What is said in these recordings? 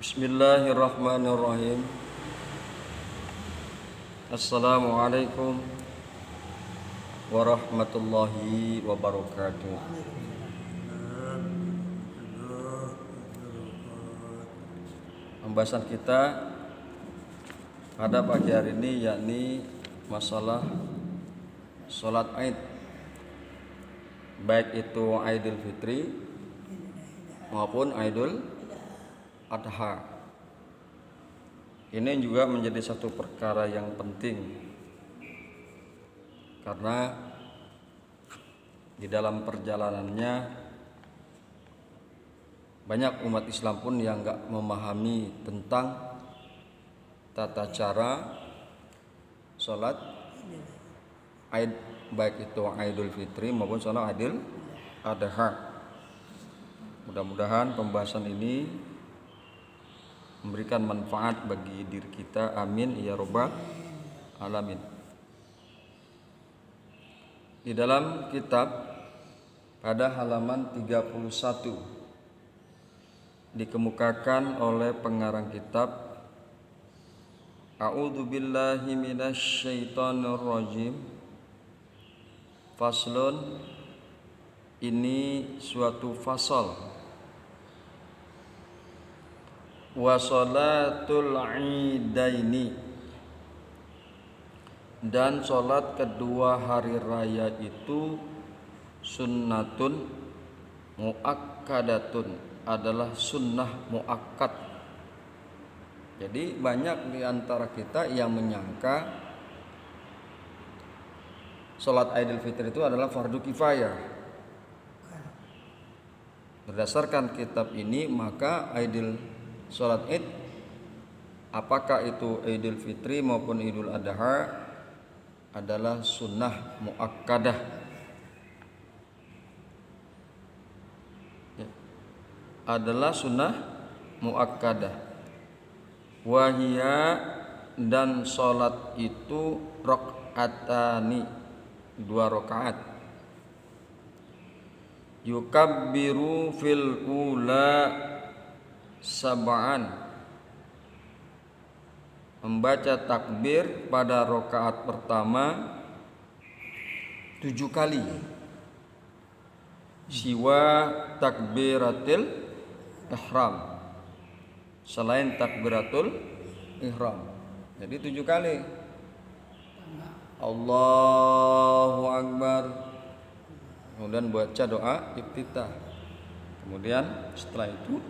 Bismillahirrahmanirrahim. Assalamualaikum warahmatullahi wabarakatuh. Pembahasan kita pada pagi hari ini yakni masalah sholat Aid, baik itu Aidil Fitri maupun Aidul Adha. Ini juga menjadi satu perkara yang penting karena di dalam perjalanannya banyak umat Islam pun yang enggak memahami tentang tata cara sholat Aid, baik itu Aidul Fitri maupun sholat Aidil Adha. Mudah-mudahan pembahasan ini memberikan manfaat bagi diri kita, amin ya rabbal alamin. Di dalam kitab pada halaman 31 dikemukakan oleh pengarang kitab, A'udzubillahi minasyaitonirrajim. Faslun, ini suatu fasal. Wa sholatul idaini, dan sholat kedua hari raya itu sunnatun muakkadatun, adalah sunnah muakkad. Jadi banyak di antara kita yang menyangka sholat Aidil Fitri itu adalah fardu kifayah. Berdasarkan kitab ini maka sholat Id, apakah itu Idul Fitri maupun Idul Adha, adalah sunnah muakkadah. Adalah sunnah muakkadah. Wahia, dan sholat itu rakaatani, 2 rakaat. Yukabbiru fil ula sab'an, membaca takbir pada rakaat pertama 7 kali. Siwa takbiratil ihram, selain takbiratul ihram. Jadi 7 kali. Allahu Akbar, kemudian baca doa iftitah. Kemudian setelah itu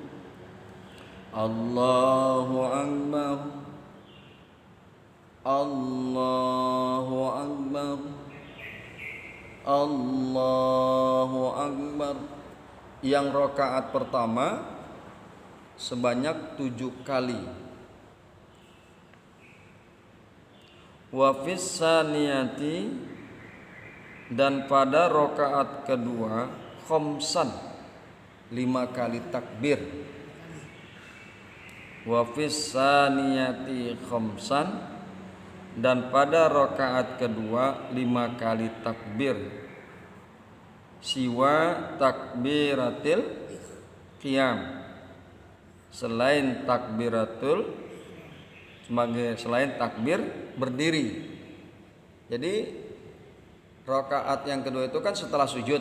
Allahu Akbar, Allahu Akbar, Allahu Akbar. Yang rakaat pertama sebanyak 7 kali. Wa fis saniyati, dan pada rakaat kedua khamsan, 5 kali takbir. Wa fis saniyati khamsan, dan pada rakaat kedua 5 kali takbir. Siwa takbiratil qiyam, selain takbir berdiri. Jadi rakaat yang kedua itu kan setelah sujud,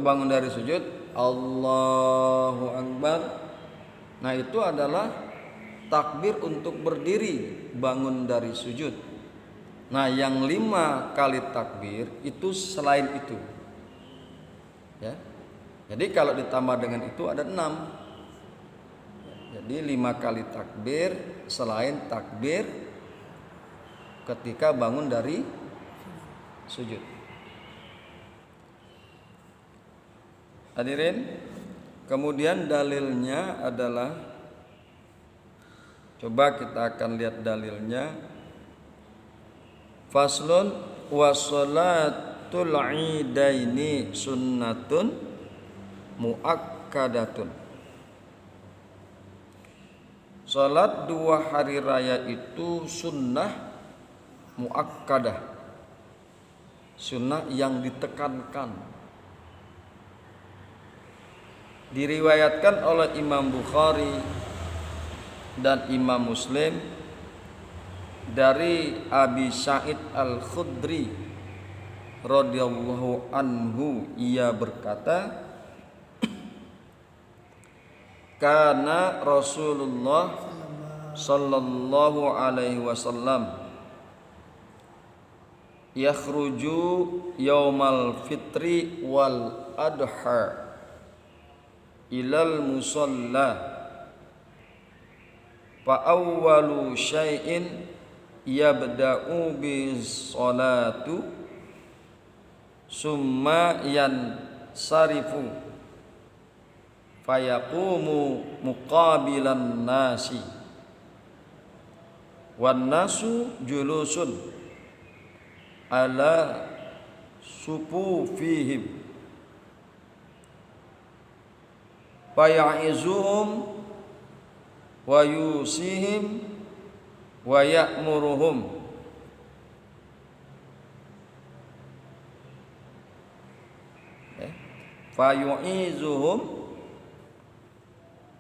bangun dari sujud Allahu Akbar. Nah itu adalah takbir untuk berdiri bangun dari sujud. Nah yang 5 kali takbir itu selain itu ya. Jadi kalau ditambah dengan itu ada 6. Jadi 5 kali takbir selain takbir ketika bangun dari sujud. Hadirin, kemudian dalilnya adalah, coba kita akan lihat dalilnya. Faslun, wa sholatul idaini sunnatun muakkadatun. Salat 2 hari raya itu sunnah muakkadah, sunnah yang ditekankan. Diriwayatkan oleh Imam Bukhari dan Imam Muslim dari Abi Sa'id Al-Khudri radhiyallahu anhu, ia berkata, kana Rasulullah sallallahu alaihi wasallam yakhruju yaumal fitri wal adha ilal musalla fa awwalu syai'in yabda'u bis salatu summa yansarifu fayaqumu muqabilan nasi wan nasu julusun ala sufufihim faya'izuhum wa yusihim wa ya'muruhum fayu'izuhum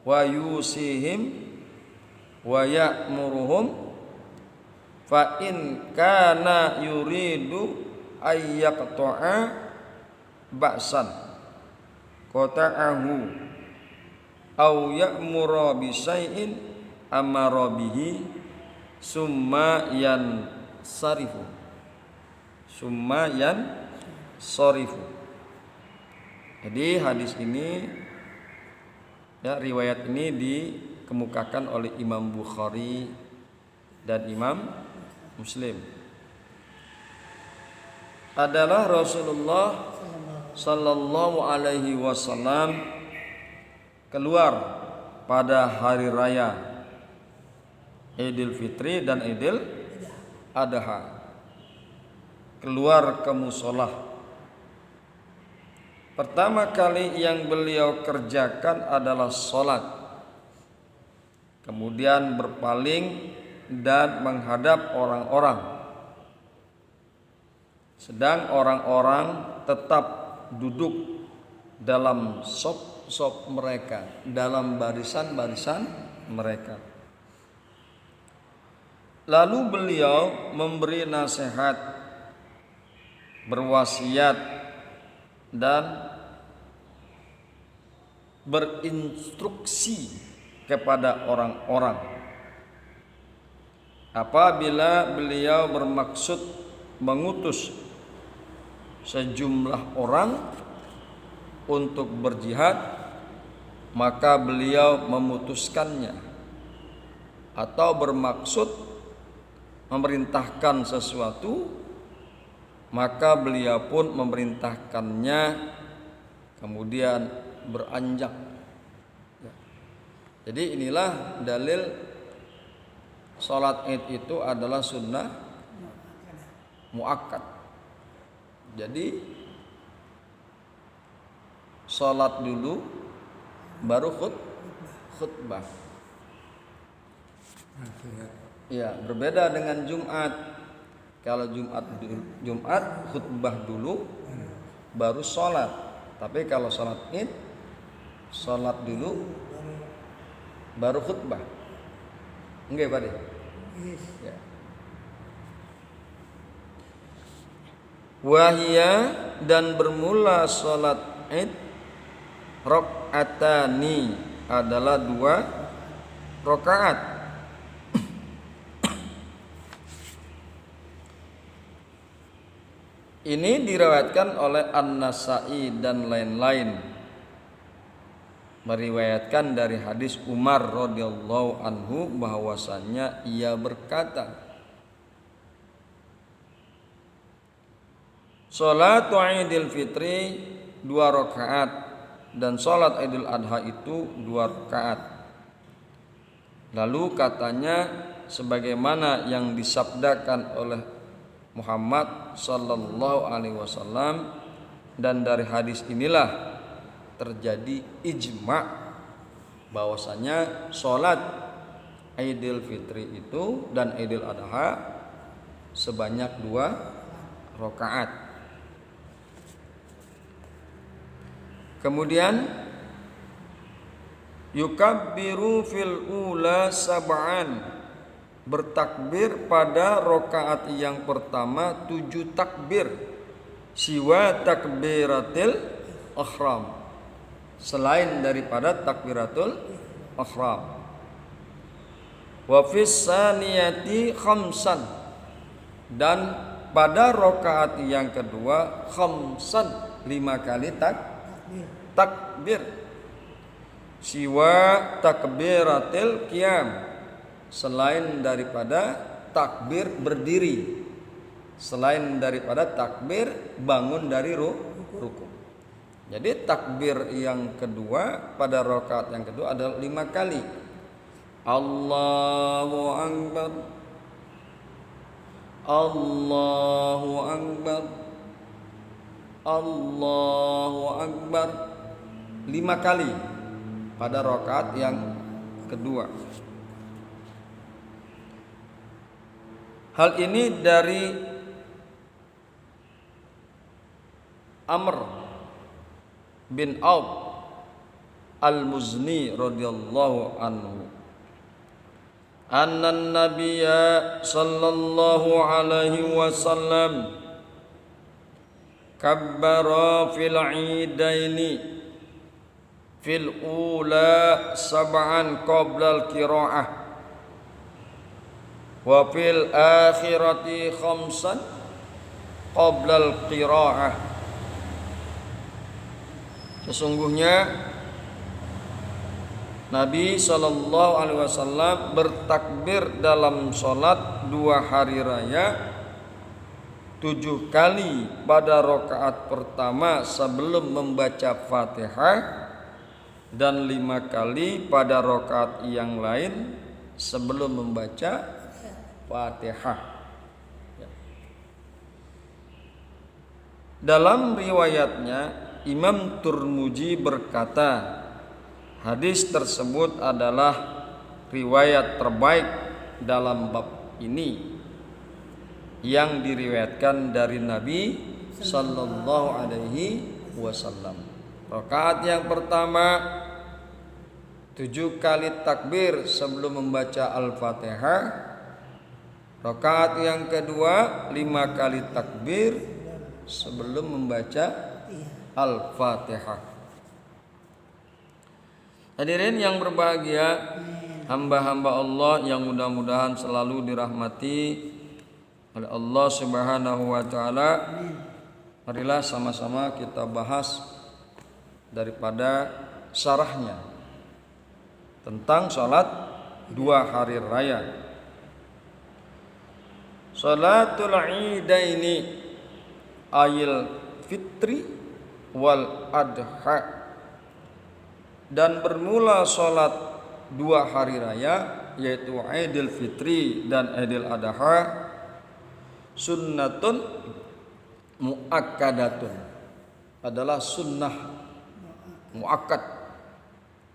wa yusihim wa ya'muruhum fa in kana yuridu ay yaqta'a ba'san qata'ahu aw ya'mura bi syai'in amara bihi summa yansarifu Jadi hadis ini, ya, riwayat ini dikemukakan oleh Imam Bukhari dan Imam Muslim. Adalah Rasulullah sallallahu alaihi wasallam keluar pada hari raya Idul Fitri dan Idul Adha, keluar ke musola. Pertama kali yang beliau kerjakan adalah sholat, kemudian berpaling dan menghadap orang-orang, sedang orang-orang tetap duduk dalam sop-sop mereka, dalam barisan-barisan mereka. Lalu beliau memberi nasihat, berwasiat, dan berinstruksi kepada orang-orang. Apabila beliau bermaksud mengutus sejumlah orang untuk berjihad, maka beliau memutuskannya, atau bermaksud memerintahkan sesuatu, maka beliau pun memerintahkannya, kemudian beranjak. Jadi inilah dalil sholat id itu adalah sunnah muakkad. Jadi sholat dulu baru khutbah. Ya, berbeda dengan Jumat. Kalau Jumat khutbah dulu baru sholat. Tapi kalau sholat id, sholat dulu baru khutbah. Enggak, Pak? Ya. Wahia, dan bermula sholat id rakaatani, adalah 2 rakaat. Ini diriwayatkan oleh An-Nasa'i dan lain-lain, meriwayatkan dari hadis Umar radhiyallahu anhu bahwasannya ia berkata, Salatu Idul Fitri 2 rakaat dan salat Idul Adha itu 2 rakaat. Lalu katanya sebagaimana yang disabdakan oleh Muhammad sallallahu alaihi wasallam, dan dari hadis inilah terjadi ijma' bahwasanya salat Idul Fitri itu dan Idul Adha sebanyak 2 rakaat. Kemudian Yukabbiru fil ula sab'an, bertakbir pada rakaat yang pertama 7 takbir, siwa takbiratil ihram, selain daripada takbiratul ihram. Wa fis saniyati khamsan, dan pada rakaat yang kedua khamsan, 5 kali takbir, siwa takbiratil qiyam, selain daripada takbir berdiri, selain daripada takbir bangun dari ruku. Jadi takbir yang kedua pada rakaat yang kedua adalah 5 kali. Allahu Akbar, Allahu Akbar, Allahu Akbar, 5 kali pada rakaat yang kedua. Hal ini dari Amr bin Auf al-Muzni radhiyallahu anhu, anna nabiyya sallallahu alaihi wasallam kabbara fil idaini fil ula sab'an qabla al-qira'ah wa fil akhirati khamsan qabla al-qira'ah. Sesungguhnya Nabi sallallahu alaihi wasallam bertakbir dalam salat 2 hari raya 7 kali pada rakaat pertama sebelum membaca Fatihah, dan 5 kali pada rakaat yang lain sebelum membaca Fatihah. Dalam riwayatnya Imam Turmuji berkata, hadis tersebut adalah riwayat terbaik dalam bab ini yang diriwayatkan dari Nabi sallallahu alaihi wasallam. Rakaat yang pertama 7 kali takbir sebelum membaca Al-Fatihah. Rakaat yang kedua 5 kali takbir sebelum membaca Al-Fatihah. Hadirin yang berbahagia, hamba-hamba Allah yang mudah-mudahan selalu dirahmati oleh Allah Subhanahu wa taala. Marilah sama-sama kita bahas daripada syarahnya tentang salat 2 hari raya. Salatul Idaini ayil fitri wal adha, dan bermula salat 2 hari raya yaitu Idul Fitri dan Idul Adha sunnatun muakkadatun, adalah sunnah muakkad,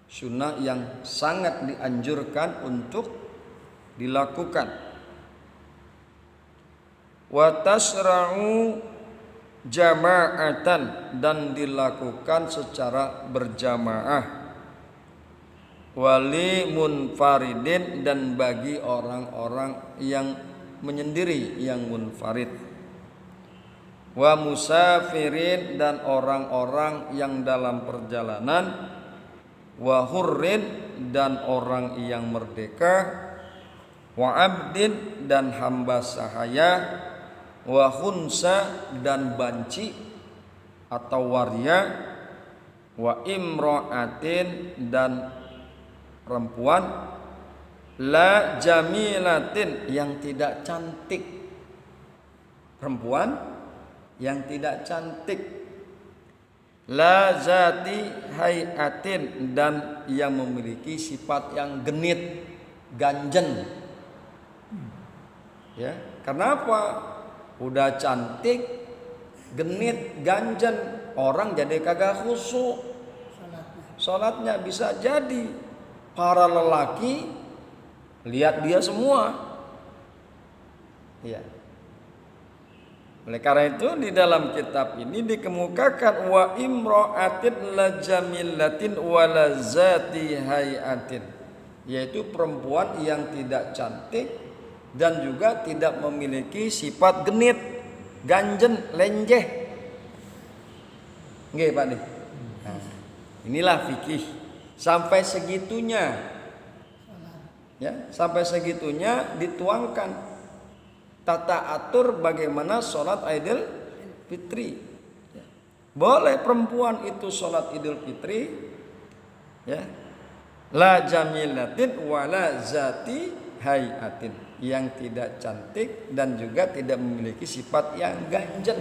sunnah yang sangat dianjurkan untuk dilakukan. Wa tasra'u jama'atan, dan dilakukan secara berjamaah. Wali munfaridin, dan bagi orang-orang yang menyendiri, yang munfarid. Wa musafirin, dan orang-orang yang dalam perjalanan. Wa hurrin, dan orang yang merdeka. Wa abdin, dan hamba sahaya. Wa khunsa, dan banci atau waria. Wa imra'atin, dan perempuan. La jamilatin, yang tidak cantik, perempuan yang tidak cantik. La zati hayatin, dan yang memiliki sifat yang genit, ganjen. Ya, kenapa? Udah cantik, genit, ganjen, orang jadi kagak khusyuk salatnya. Bisa jadi para lelaki lihat dia semua, ya, Oleh karena itu di dalam kitab ini dikemukakan wa imra'atin la jamilatin wa la zati hayatin, yaitu perempuan yang tidak cantik dan juga tidak memiliki sifat genit, ganjen, lenjeh. Nggih, Pak nih. Nah, inilah fikih sampai segitunya. Ya, sampai segitunya dituangkan tata atur bagaimana sholat Idul Fitri. Boleh perempuan itu sholat Idul Fitri, ya, la jamilatin wala zati hayatin, yang tidak cantik dan juga tidak memiliki sifat yang ganjen.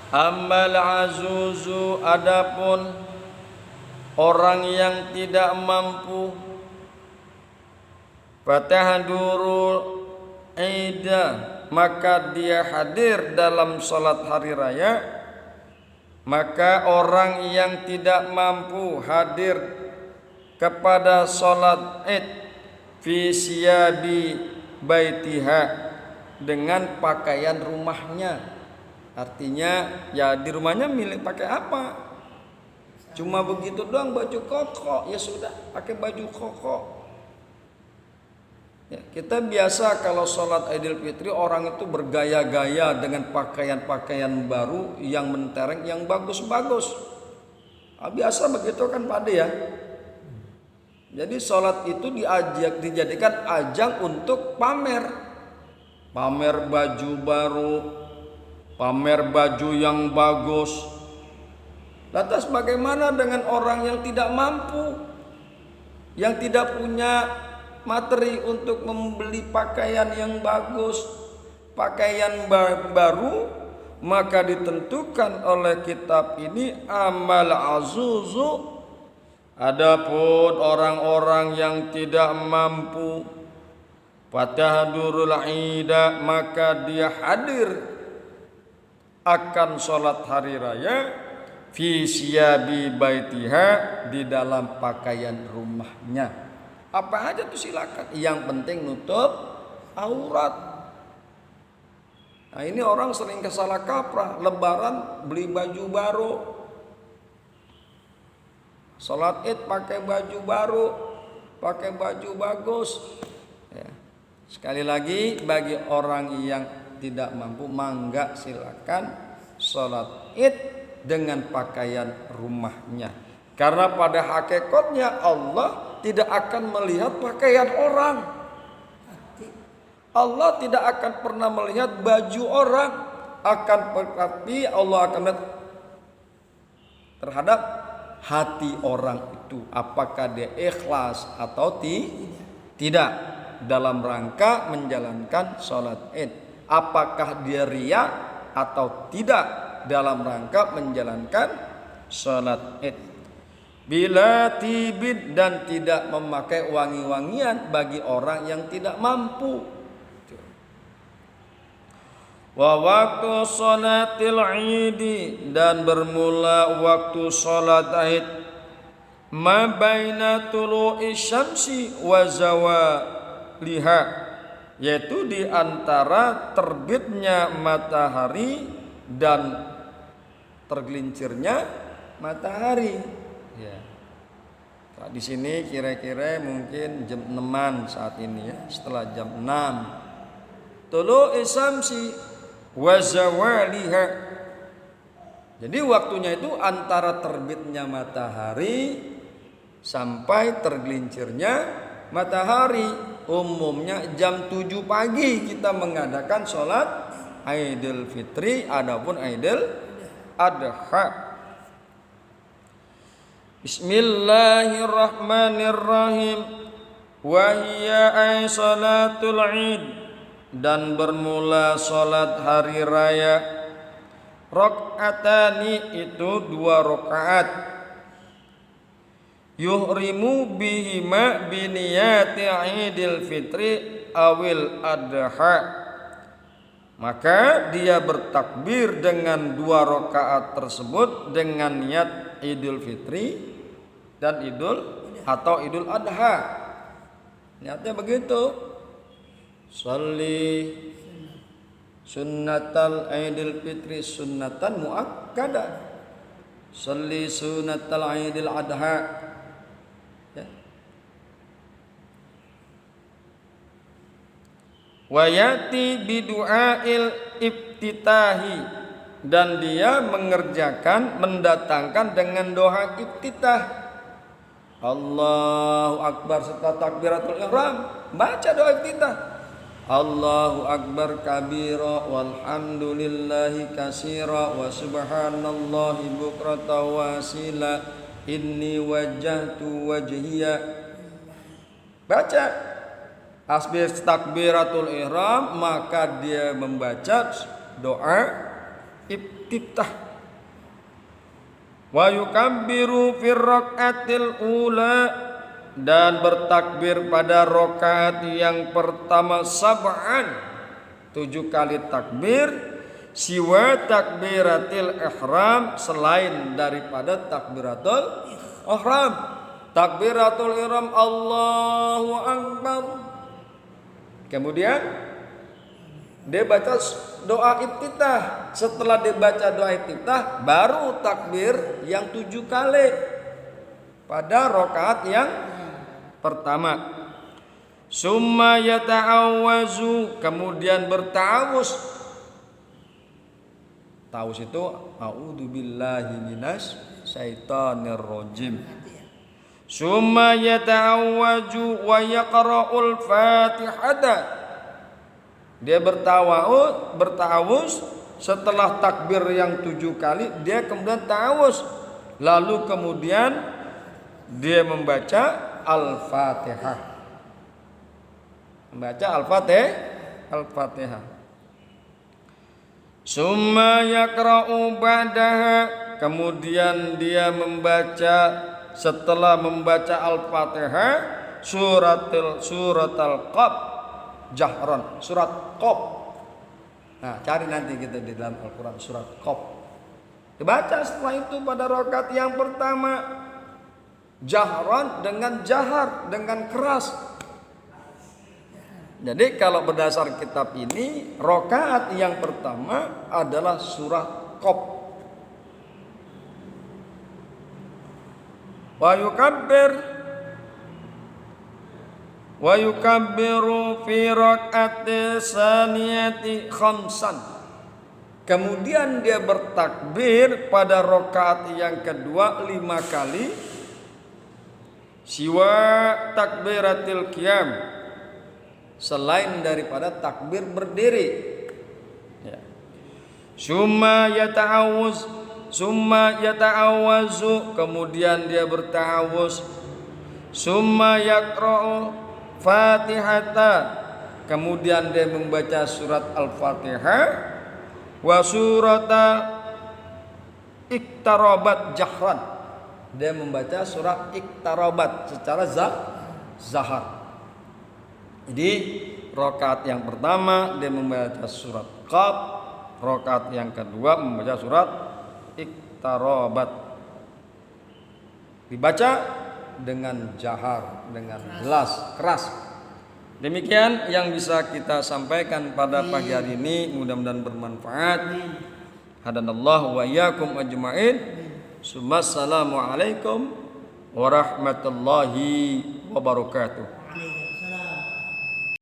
Ammal azuzu, adapun orang yang tidak mampu, fatahdurul ida, maka dia hadir dalam salat hari raya. Maka orang yang tidak mampu hadir kepada salat Id fi siyabi baitiha, dengan pakaian rumahnya. Artinya ya di rumahnya milik pakai apa? Cuma begitu doang, baju koko, ya sudah pakai baju koko. Ya, kita biasa kalau sholat Idul Fitri orang itu bergaya-gaya dengan pakaian-pakaian baru yang mentereng, yang bagus-bagus. Biasa begitu kan Pak De ya. Jadi sholat itu dijadikan ajang untuk pamer. Pamer baju baru, pamer baju yang bagus. Lantas bagaimana dengan orang yang tidak mampu, yang tidak punya materi untuk membeli pakaian yang bagus, pakaian baru? Maka ditentukan oleh kitab ini amal azuzu, adapun orang-orang yang tidak mampu, fatahdurul ida, maka dia hadir akan sholat hari raya fi siyabi baitiha, di dalam pakaian rumahnya. Apa aja tuh silakan, yang penting nutup aurat. Nah ini orang sering kesalah kaprah, lebaran beli baju baru, sholat Id pakai baju baru, pakai baju bagus. Ya. Sekali lagi bagi orang yang tidak mampu, mangga silakan sholat Id dengan pakaian rumahnya. Karena pada hakikatnya Allah tidak akan melihat pakaian orang. Allah tidak akan pernah melihat baju orang, tapi Allah akan melihat terhadap hati orang itu, apakah dia ikhlas atau tidak dalam rangka menjalankan sholat Id, apakah dia riya atau tidak dalam rangka menjalankan sholat Id. Bila tibid, dan tidak memakai wangi-wangian bagi orang yang tidak mampu. Wa waktu sholatil idi, dan bermula waktu sholat Id, ma baina tulu'i syamsi wa zawaliha, yaitu di antara terbitnya matahari dan tergelincirnya matahari. Ya. Nah, di sini kira-kira mungkin jam 6-an saat ini ya, setelah jam 6. Tulu'i syamsi wa zawaliha. Jadi waktunya itu antara terbitnya matahari sampai tergelincirnya matahari. Umumnya jam 7 pagi kita mengadakan sholat Idul Fitri, adapun Idul Adha. Bismillahirrahmanirrahim. Wa hiya ay salatul Id, dan bermula salat hari raya. Rakaatani, itu 2 rakaat. Yuhrimu bihima biniyati Idul Fitri awil Adha, maka dia bertakbir dengan 2 rakaat tersebut dengan niat Idul Fitri dan Idul Adha. Niatnya begitu. Salli sunnatal Aidil Fitri sunnatan muakkadah. Salli sunnatal Aidil Adha. Ya. Wa yati bidu'ail iftitahi, dan dia mengerjakan, mendatangkan dengan doa iftitah. Allahu Akbar setelah takbiratul ihram, baca doa iftitah. Allahu Akbar kabira walhamdulillahi katsira wa subhanallahi bukrata wasila inni wajjahtu wajhiya. Baca habis takbiratul ihram, maka dia membaca doa iftitah. Wa yukabbiru fir rakaatil ula, dan bertakbir pada rakaat yang pertama sab'an, 7 kali takbir, siwa takbiratil ihram, selain daripada takbiratul ihram. Takbiratul ihram Allahu Akbar, kemudian dia baca doa iftitah. Setelah dia baca doa iftitah, baru takbir yang 7 kali pada rakaat yang pertama. Summa yata'awwazu, kemudian bertawus. Tawus itu a'udzubillahi minas syaitonir rajim. Summa yata'awwaju wa yaqra'ul Fatihata. Dia bertawus setelah takbir yang 7 kali, dia kemudian tawus, lalu kemudian dia membaca Al-Fatihah. Membaca Al-Fatihah. Summa yaqra'u ba'daha, kemudian dia membaca, setelah membaca Al-Fatihah, suratul Qaf jahran, surat Qaf. Nah, cari nanti kita di dalam Al-Qur'an surat Qaf. Dibaca setelah itu pada rakaat yang pertama, jahran, dengan jahar, dengan keras. Jadi kalau berdasar kitab ini, rakaat yang pertama adalah surat Qaf. Wa yukabbiru fi rak'ati saniyati khamsan. Kemudian dia bertakbir pada rakaat yang kedua 5 kali, siwa takbiratil qiyam, selain daripada takbir berdiri. Ya. Summa yata'awwazu, kemudian dia berta'awuz. Summa yaqra'u Fatihata, kemudian dia membaca surat Al-Fatihah, wa surata iktarabat jahran, dia membaca surat iktarabat secara zahar. Jadi rakaat yang pertama dia membaca surat Qaf, rakaat yang kedua membaca surat iktarabat, dibaca dengan jahar, dengan jelas, keras. Demikian yang bisa kita sampaikan pada pagi hari ini, mudah-mudahan bermanfaat. Hadanallahu wa iyyakum ajma'in. Assalamualaikum warahmatullahi wabarakatuh.